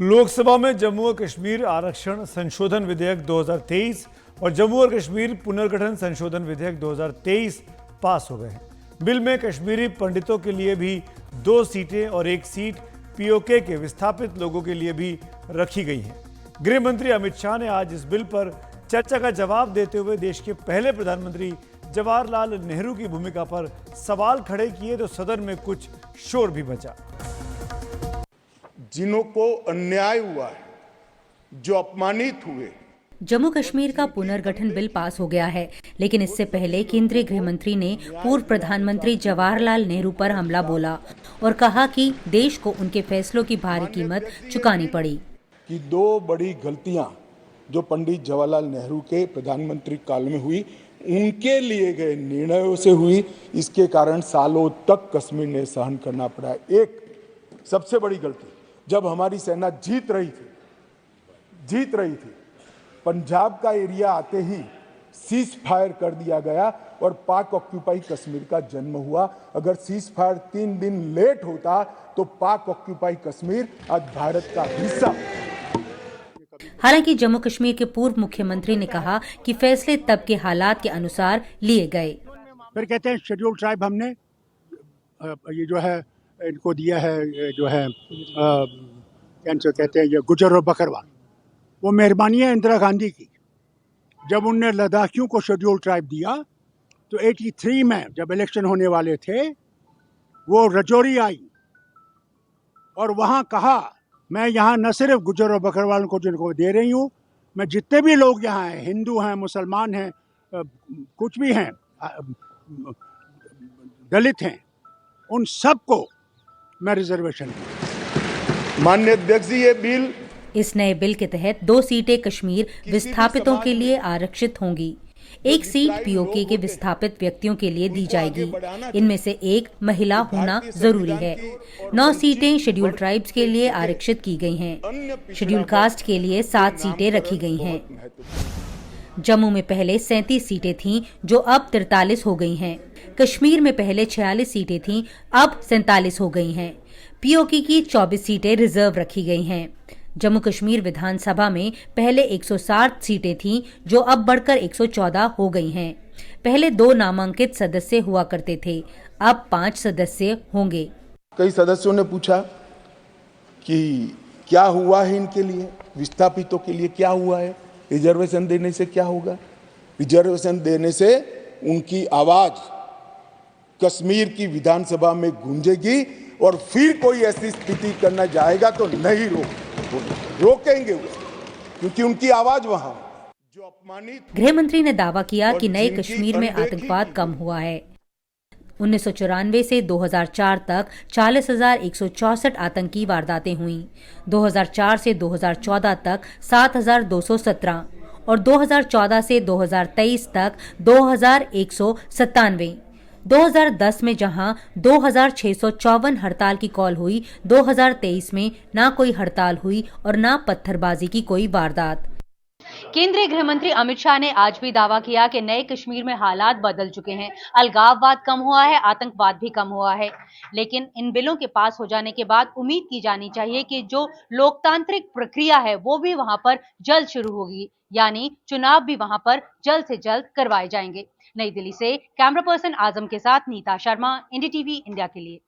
लोकसभा में जम्मू और कश्मीर आरक्षण संशोधन विधेयक 2023 और जम्मू और कश्मीर पुनर्गठन संशोधन विधेयक 2023 पास हो गए हैं। बिल में कश्मीरी पंडितों के लिए भी 2 सीटें और 1 सीट पीओके के विस्थापित लोगों के लिए भी रखी गई हैं। गृह मंत्री अमित शाह ने आज इस बिल पर चर्चा का जवाब देते हुए देश के पहले प्रधानमंत्री जवाहरलाल नेहरू की भूमिका पर सवाल खड़े किए तो सदन में कुछ शोर भी मचा। जिन्हों को अन्याय हुआ है, जो अपमानित हुए। जम्मू कश्मीर का पुनर्गठन बिल पास हो गया है, लेकिन इससे पहले केंद्रीय गृह मंत्री ने पूर्व प्रधानमंत्री जवाहरलाल नेहरू पर हमला बोला और कहा कि देश को उनके फैसलों की भारी कीमत चुकानी पड़ी। कि 2 बड़ी गलतियां जो पंडित जवाहरलाल नेहरू के प्रधानमंत्री काल में हुई, उनके लिए गए निर्णयों से हुई, इसके कारण सालों तक कश्मीर ने सहन करना पड़ा। एक सबसे बड़ी गलती, जब हमारी सेना जीत रही थी, पंजाब का एरिया आते ही सीज फायर कर दिया गया और पाक ऑक्यूपाई कश्मीर का जन्म हुआ। अगर सीज फायर 3 दिन लेट होता तो पाक ऑक्यूपाई कश्मीर आज भारत का हिस्सा। हालांकि जम्मू कश्मीर के पूर्व मुख्यमंत्री ने कहा कि फैसले तब के हालात के अनुसार लिए गए। फिर कहते हैं शेड्यूल ट्राइब हमने ये जो है इनको दिया है, जो है कैंसर कहते हैं ये गुजर और बकरवाल। वो मेहरबानी है इंदिरा गांधी की। जब उनने लद्दाखियों को शेड्यूल ट्राइब दिया तो 83 में जब इलेक्शन होने वाले थे, वो रजौरी आई और वहाँ कहा मैं यहाँ न सिर्फ गुजर और बकरवाल को जिनको दे रही हूँ, मैं जितने भी लोग यहाँ हैं, हिंदू हैं, मुसलमान हैं, कुछ भी हैं, दलित हैं, उन सबको मैं रिजर्वेशन दूँ। माननीय अध्यक्ष जी, ये बिल इस नए बिल के तहत 2 सीटें कश्मीर विस्थापितों के लिए आरक्षित होंगी। 1 सीट पीओके के विस्थापित व्यक्तियों के लिए दी जाएगी। इनमें से 1 महिला होना जरूरी है। 9 सीटें शेड्यूल ट्राइब्स के लिए आरक्षित की गई हैं। शेड्यूल कास्ट के लिए 7 सीटें रखी गई हैं। जम्मू में पहले 37 सीटें थीं, जो अब 43 हो गई हैं। कश्मीर में पहले 46 सीटें थीं, अब 47 हो गई हैं। पीओके की 24 सीटें रिजर्व रखी गई हैं। जम्मू कश्मीर विधानसभा में पहले 160 सीटें थीं, जो अब बढ़कर 114 हो गई हैं। पहले 2 नामांकित सदस्य हुआ करते थे, अब 5 सदस्य होंगे। कई सदस्यों ने पूछा कि क्या हुआ है इनके लिए, विस्थापितों के लिए क्या हुआ है, रिजर्वेशन देने से क्या होगा। रिजर्वेशन देने से उनकी आवाज कश्मीर की विधानसभा में गूंजेगी और फिर कोई ऐसी स्थिति करना जाएगा तो नहीं रोकेंगे, क्योंकि उनकी आवाज वहां जो अपमानित। गृह मंत्री ने दावा किया कि नए कश्मीर में आतंकवाद कम हुआ है। 1994 से 2004 तक 40,164 आतंकी वारदातें हुईं। 2004 से 2014 तक 7,217 और 2014 से 2023 तक 2,197। 2010 में जहां 2,654 हड़ताल की कॉल हुई, 2023 में ना कोई हड़ताल हुई और ना पत्थरबाजी की कोई वारदात। केंद्रीय गृह मंत्री अमित शाह ने आज भी दावा किया कि नए कश्मीर में हालात बदल चुके हैं, अलगाववाद कम हुआ है, आतंकवाद भी कम हुआ है। लेकिन इन बिलों के पास हो जाने के बाद उम्मीद की जानी चाहिए कि जो लोकतांत्रिक प्रक्रिया है वो भी वहां पर जल्द शुरू होगी, यानी चुनाव भी वहां पर जल्द से जल्द करवाए जाएंगे। नई दिल्ली से कैमरा पर्सन आजम के साथ नीता शर्मा, एनडीटीवी इंडिया के लिए।